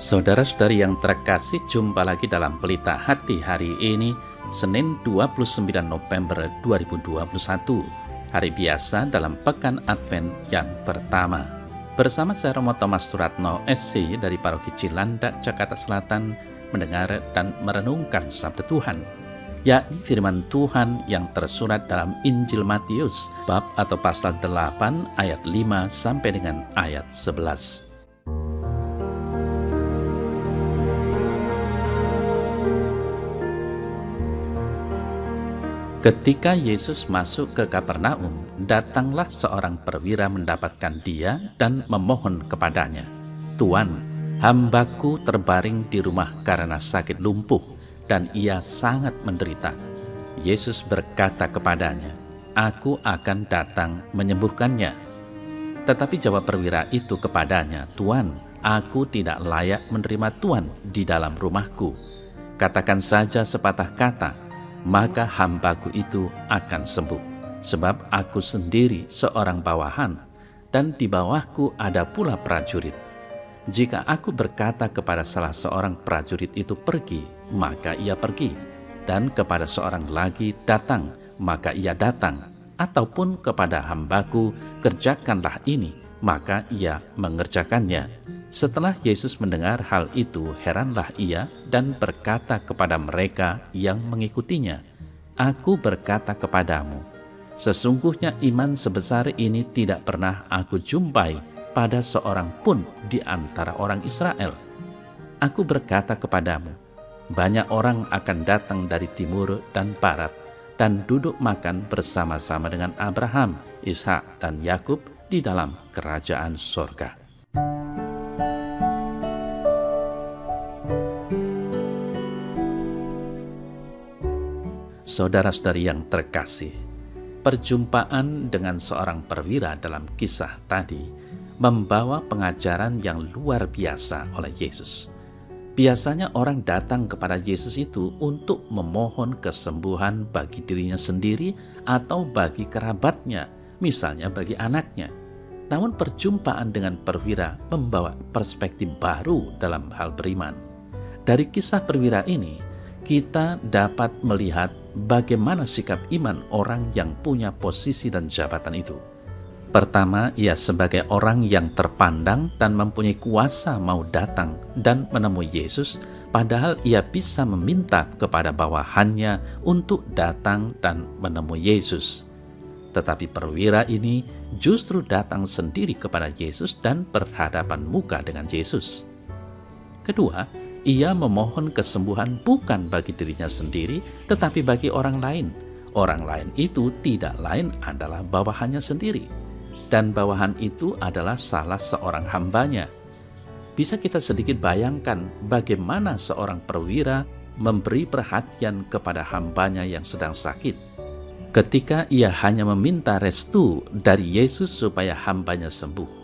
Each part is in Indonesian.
Saudara-saudari yang terkasih, jumpa lagi dalam Pelita Hati hari ini, Senin 29 November 2021, hari biasa dalam Pekan Advent yang pertama. Bersama saya Romo Thomas Suratno, SC dari Paroki Cilandak, Jakarta Selatan, mendengar dan merenungkan Sabda Tuhan, yakni firman Tuhan yang tersurat dalam Injil Matius, bab atau pasal 8 ayat 5 sampai dengan ayat 11. Ketika Yesus masuk ke Kapernaum, datanglah seorang perwira mendapatkan dia dan memohon kepadanya, "Tuan, hambaku terbaring di rumah karena sakit lumpuh, dan ia sangat menderita." Yesus berkata kepadanya, "Aku akan datang menyembuhkannya." Tetapi jawab perwira itu kepadanya, "Tuan, aku tidak layak menerima Tuan di dalam rumahku. Katakan saja sepatah kata, maka hambaku itu akan sembuh. Sebab aku sendiri seorang bawahan, dan di bawahku ada pula prajurit. Jika aku berkata kepada salah seorang prajurit itu pergi, maka ia pergi, dan kepada seorang lagi datang, maka ia datang, ataupun kepada hambaku kerjakanlah ini, maka ia mengerjakannya." Setelah Yesus mendengar hal itu, heranlah ia dan berkata kepada mereka yang mengikutinya, "Aku berkata kepadamu, sesungguhnya iman sebesar ini tidak pernah aku jumpai pada seorang pun di antara orang Israel. Aku berkata kepadamu, banyak orang akan datang dari timur dan barat dan duduk makan bersama-sama dengan Abraham, Ishak, dan Yakub di dalam kerajaan sorga." Saudara-saudari yang terkasih, perjumpaan dengan seorang perwira dalam kisah tadi membawa pengajaran yang luar biasa oleh Yesus. Biasanya orang datang kepada Yesus itu untuk memohon kesembuhan bagi dirinya sendiri atau bagi kerabatnya, misalnya bagi anaknya. Namun perjumpaan dengan perwira membawa perspektif baru dalam hal beriman. Dari kisah perwira ini, kita dapat melihat bagaimana sikap iman orang yang punya posisi dan jabatan itu. Pertama, ia sebagai orang yang terpandang dan mempunyai kuasa mau datang dan menemui Yesus, padahal ia bisa meminta kepada bawahannya untuk datang dan menemui Yesus. Tetapi perwira ini justru datang sendiri kepada Yesus dan berhadapan muka dengan Yesus. Kedua, ia memohon kesembuhan bukan bagi dirinya sendiri, tetapi bagi orang lain. Orang lain itu tidak lain adalah bawahannya sendiri. Dan bawahan itu adalah salah seorang hambanya. Bisa kita sedikit bayangkan bagaimana seorang perwira memberi perhatian kepada hambanya yang sedang sakit. Ketika ia hanya meminta restu dari Yesus supaya hambanya sembuh,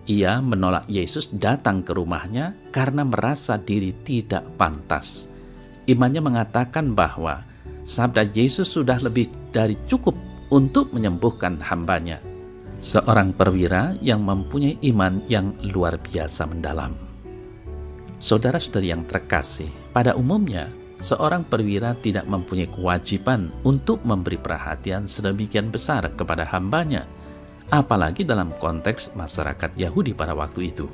ia menolak Yesus datang ke rumahnya karena merasa diri tidak pantas. Imannya mengatakan bahwa sabda Yesus sudah lebih dari cukup untuk menyembuhkan hambanya. Seorang perwira yang mempunyai iman yang luar biasa mendalam. Saudara-saudari yang terkasih, pada umumnya seorang perwira tidak mempunyai kewajiban untuk memberi perhatian sedemikian besar kepada hambanya, apalagi dalam konteks masyarakat Yahudi pada waktu itu.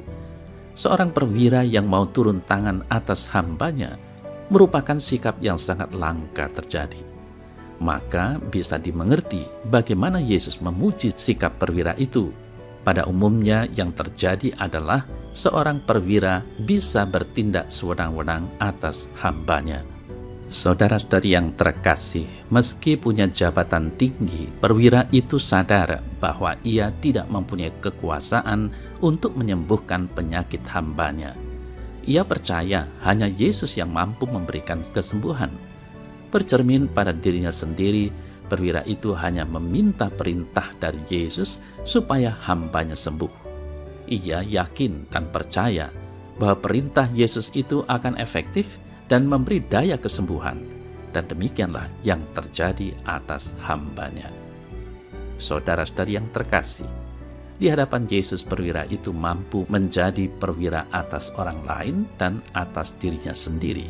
Seorang perwira yang mau turun tangan atas hambanya merupakan sikap yang sangat langka terjadi. Maka bisa dimengerti bagaimana Yesus memuji sikap perwira itu. Pada umumnya yang terjadi adalah seorang perwira bisa bertindak sewenang-wenang atas hambanya. Saudara-saudari yang terkasih, meski punya jabatan tinggi, perwira itu sadar bahwa ia tidak mempunyai kekuasaan untuk menyembuhkan penyakit hambanya. Ia percaya hanya Yesus yang mampu memberikan kesembuhan. Bercermin pada dirinya sendiri, perwira itu hanya meminta perintah dari Yesus supaya hambanya sembuh. Ia yakin dan percaya bahwa perintah Yesus itu akan efektif dan memberi daya kesembuhan, dan demikianlah yang terjadi atas hambanya. Saudara-saudari yang terkasih, Di hadapan Yesus, perwira itu mampu menjadi perwira atas orang lain dan atas dirinya sendiri.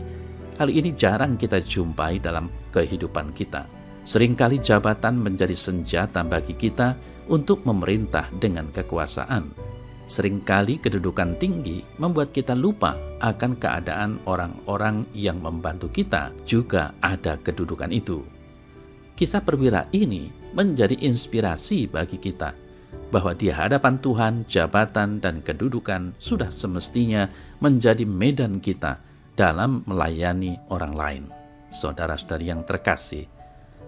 Hal ini jarang kita jumpai dalam kehidupan kita. Seringkali jabatan menjadi senjata bagi kita untuk memerintah dengan kekuasaan. Seringkali kedudukan tinggi membuat kita lupa akan keadaan orang-orang yang membantu kita juga ada kedudukan itu. Kisah perwira ini menjadi inspirasi bagi kita bahwa di hadapan Tuhan, jabatan dan kedudukan sudah semestinya menjadi medan kita dalam melayani orang lain. Saudara-saudari yang terkasih,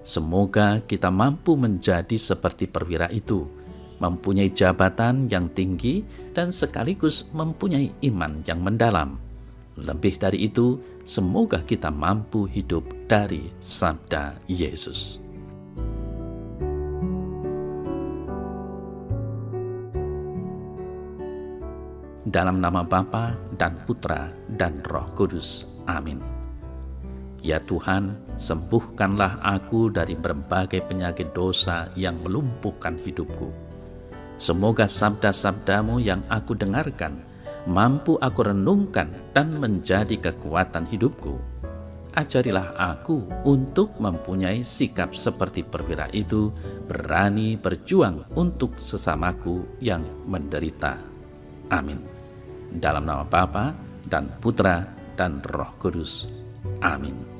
semoga kita mampu menjadi seperti perwira itu, mempunyai jabatan yang tinggi dan sekaligus mempunyai iman yang mendalam. Lebih dari itu, semoga kita mampu hidup dari sabda Yesus. Dalam nama Bapa dan Putra dan Roh Kudus. Amin. Ya Tuhan, sembuhkanlah aku dari berbagai penyakit dosa yang melumpuhkan hidupku. Semoga sabda-sabdamu yang aku dengarkan mampu aku renungkan dan menjadi kekuatan hidupku. Ajarilah aku untuk mempunyai sikap seperti perwira itu, berani berjuang untuk sesamaku yang menderita. Amin. Dalam nama Bapa dan Putra dan Roh Kudus. Amin.